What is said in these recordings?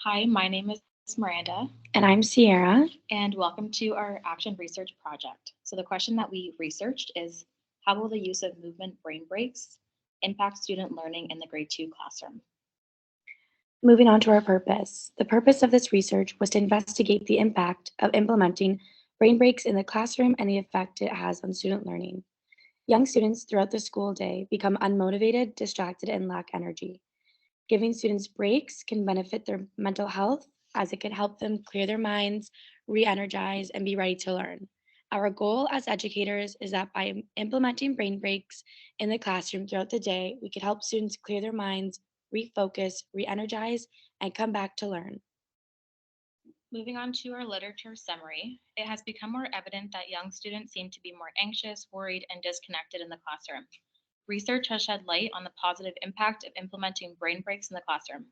Hi, my name is Miranda, And I'm Sierra. and welcome to our action research project. So, the question that we researched is how will the use of movement brain breaks impact student learning in the grade 2 classroom? Moving on to our purpose. The purpose of this research was to investigate the impact of implementing brain breaks in the classroom and the effect it has on student learning. Young students throughout the school day become unmotivated, distracted, and lack energy. Giving students breaks can benefit their mental health as it can help them clear their minds, re energize, and be ready to learn. Our goal as educators is that by implementing brain breaks in the classroom throughout the day, we could help students clear their minds, refocus, re energize, and come back to learn. Moving on to our literature summary, it has become more evident that young students seem to be more anxious, worried, and disconnected in the classroom. Research has shed light on the positive impact of implementing brain breaks in the classroom.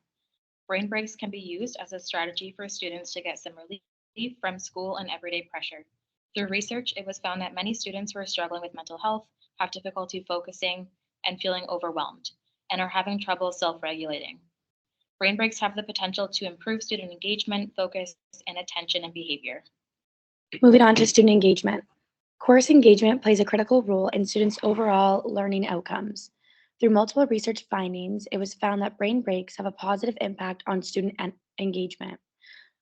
Brain breaks can be used as a strategy for students to get some relief from school and everyday pressure. Through research, it was found that many students who are struggling with mental health, have difficulty focusing and feeling overwhelmed, and are having trouble self regulating. Brain breaks have the potential to improve student engagement, focus, and attention and behavior. Moving on to student engagement. Course engagement plays a critical role in students' overall learning outcomes. Through multiple research findings, it was found that brain breaks have a positive impact on student engagement.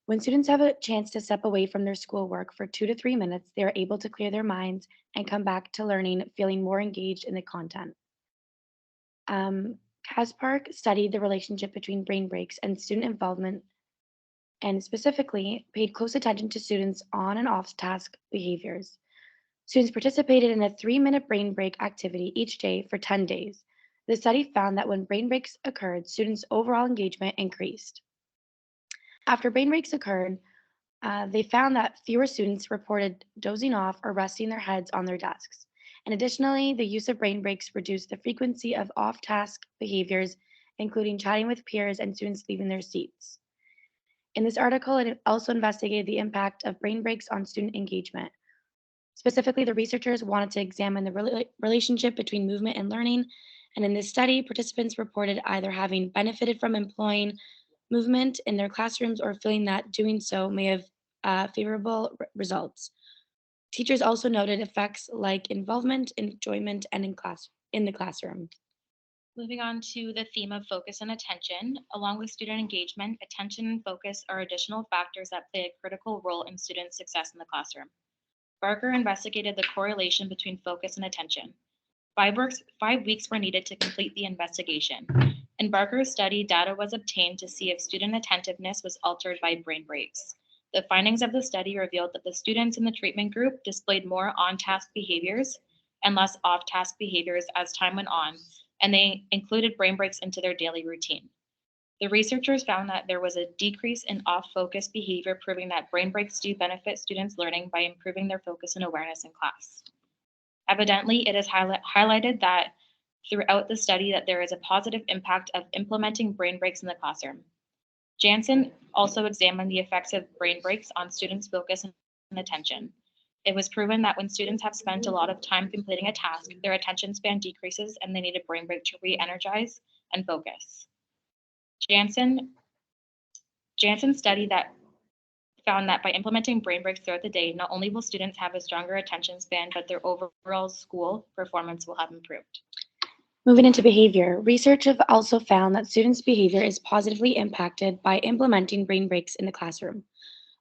When students have a chance to step away from their schoolwork for 2 to 3 minutes, they are able to clear their minds and come back to learning feeling more engaged in the content. Kaspark studied the relationship between brain breaks and student involvement and specifically paid close attention to students' on and off task behaviors. Students participated in a 3-minute brain break activity each day for 10 days. The study found that when brain breaks occurred, students' overall engagement increased. After brain breaks occurred, they found that fewer students reported dozing off or resting their heads on their desks. And additionally, the use of brain breaks reduced the frequency of off task behaviors, including chatting with peers and students leaving their seats. In this article, it also investigated the impact of brain breaks on student engagement. Specifically, the researchers wanted to examine the relationship between movement and learning. And in this study, participants reported either having benefited from employing movement in their classrooms or feeling that doing so may have favorable results. Teachers also noted effects like involvement, enjoyment, and in the classroom. Moving on to the theme of focus and attention, along with student engagement, attention and focus are additional factors that play a critical role in student success in the classroom. Barker investigated the correlation between focus and attention. 5 weeks were needed to complete the investigation. In Barker's study, data was obtained to see if student attentiveness was altered by brain breaks. The findings of the study revealed that the students in the treatment group displayed more on task behaviors and less off task behaviors as time went on, and they included brain breaks into their daily routine. The researchers found that there was a decrease in off focus behavior, proving that brain breaks do benefit students' learning by improving their focus and awareness in class. Evidently, it is highlighted that throughout the study that there is a positive impact of implementing brain breaks in the classroom. Janssen also examined the effects of brain breaks on students' focus and attention. It was proven that when students have spent a lot of time completing a task, their attention span decreases and they need a brain break to re energize and focus. Janssen, Janssen's study that found that by implementing brain breaks throughout the day, not only will students have a stronger attention span, but their overall school performance will have improved. Moving into behavior, research have also found that students' behavior is positively impacted by implementing brain breaks in the classroom.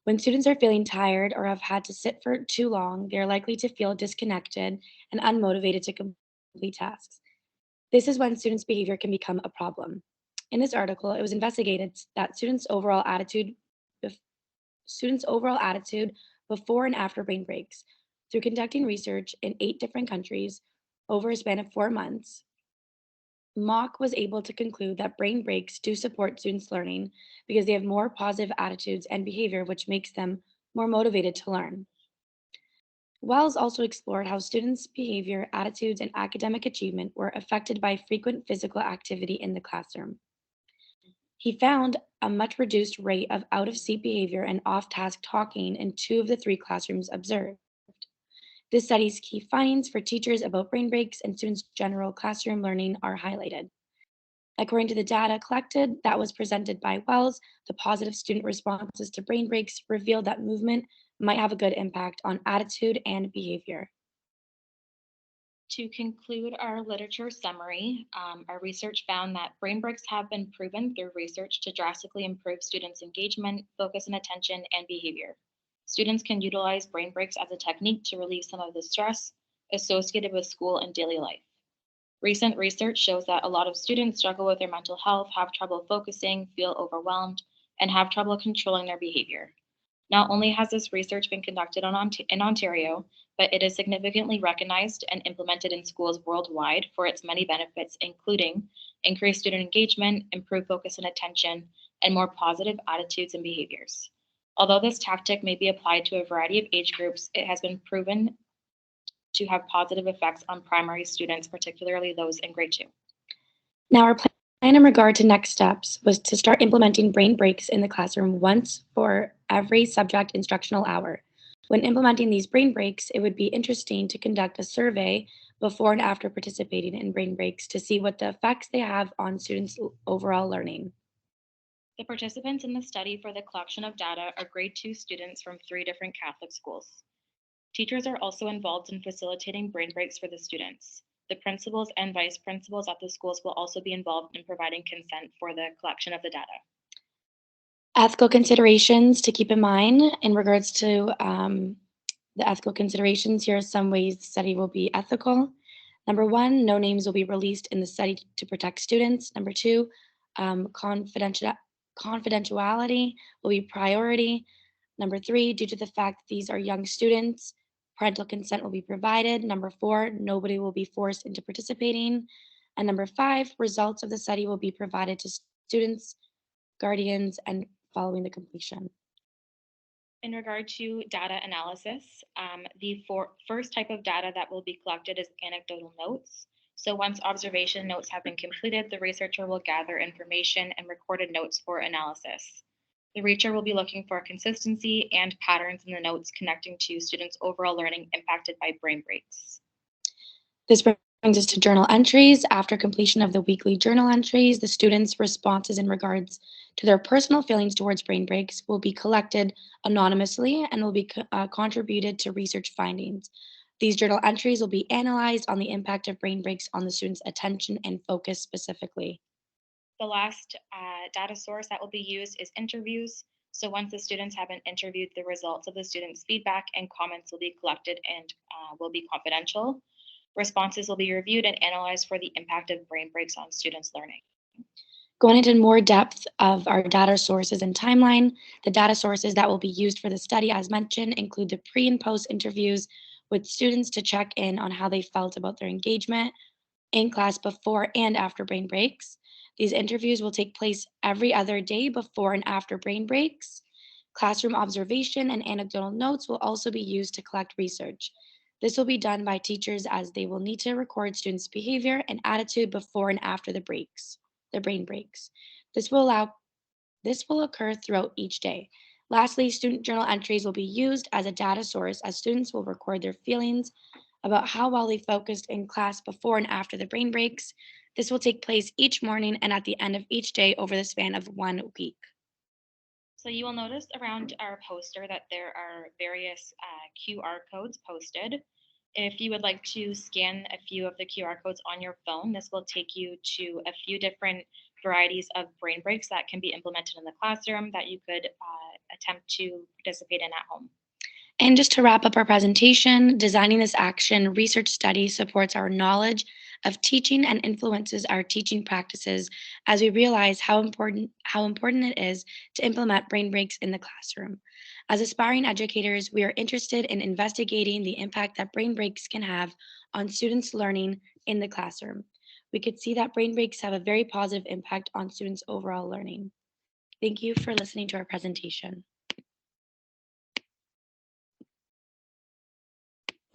When students are feeling tired or have had to sit for too long, they are likely to feel disconnected and unmotivated to complete tasks. This is when students' behavior can become a problem. In this article, it was investigated that students' overall attitude before and after brain breaks. Through conducting research in 8 different countries over a span of 4 months, Mock was able to conclude that brain breaks do support students' learning because they have more positive attitudes and behavior, which makes them more motivated to learn. Wells also explored how students' behavior, attitudes, and academic achievement were affected by frequent physical activity in the classroom. He found a much reduced rate of out of seat behavior and off task talking in 2 of the 3 classrooms observed. This study's key findings for teachers about brain breaks and students' general classroom learning are highlighted. According to the data collected that was presented by Wells, the positive student responses to brain breaks revealed that movement might have a good impact on attitude and behavior. To conclude our literature summary, our research found that brain breaks have been proven through research to drastically improve students' engagement, focus and attention, and behavior. Students can utilize brain breaks as a technique to relieve some of the stress associated with school and daily life. Recent research shows that a lot of students struggle with their mental health, have trouble focusing, feel overwhelmed, and have trouble controlling their behavior. Not only has this research been conducted in Ontario, but it is significantly recognized and implemented in schools worldwide for its many benefits, including increased student engagement, improved focus and attention, and more positive attitudes and behaviors. Although this tactic may be applied to a variety of age groups, it has been proven to have positive effects on primary students, particularly those in grade 2. Now, our plan in regard to next steps was to start implementing brain breaks in the classroom once for every subject instructional hour. When implementing these brain breaks, it would be interesting to conduct a survey before and after participating in brain breaks to see what the effects they have on students' overall learning. The participants in the study for the collection of data are grade 2 students from 3 different Catholic schools. Teachers are also involved in facilitating brain breaks for the students. The principals and vice principals at the schools will also be involved in providing consent for the collection of the data. Ethical considerations to keep in mind in regards to the ethical considerations. Here are some ways the study will be ethical. Number one, no names will be released in the study to protect students. Number two, confidentiality will be priority. Number three, due to the fact that these are young students, parental consent will be provided. Number four, nobody will be forced into participating. And number five, results of the study will be provided to students, guardians, and following the completion. In regard to data analysis, the first type of data that will be collected is anecdotal notes. So once observation notes have been completed, the researcher will gather information and recorded notes for analysis. The researcher will be looking for consistency and patterns in the notes connecting to students' overall learning impacted by brain breaks. This brings us to journal entries. After completion of the weekly journal entries, the students' responses in regards to their personal feelings towards brain breaks will be collected anonymously and will be contributed to research findings. These journal entries will be analyzed on the impact of brain breaks on the students' attention and focus specifically. The last data source that will be used is interviews. So once the students have been interviewed, the results of the students' feedback and comments will be collected and will be confidential. Responses will be reviewed and analyzed for the impact of brain breaks on students' learning. Going into more depth of our data sources and timeline, the data sources that will be used for the study, as mentioned, include the pre and post interviews with students to check in on how they felt about their engagement in class before and after brain breaks. These interviews will take place every other day before and after brain breaks. Classroom observation and anecdotal notes will also be used to collect research. This will be done by teachers as they will need to record students' behavior and attitude before and after the brain breaks. This will allow this will occur throughout each day. Lastly, student journal entries will be used as a data source as students will record their feelings about how well they focused in class before and after the brain breaks. This will take place each morning and at the end of each day over the span of 1 week. So you will notice around our poster that there are various QR codes posted. If you would like to scan a few of the QR codes on your phone, this will take you to a few different varieties of brain breaks that can be implemented in the classroom that you could attempt to participate in at home. And just to wrap up our presentation, designing this action research study supports our knowledge of teaching and influences our teaching practices as we realize how important it is to implement brain breaks in the classroom. As aspiring educators, we are interested in investigating the impact that brain breaks can have on students' learning in the classroom. We could see that brain breaks have a very positive impact on students' overall learning. Thank you for listening to our presentation.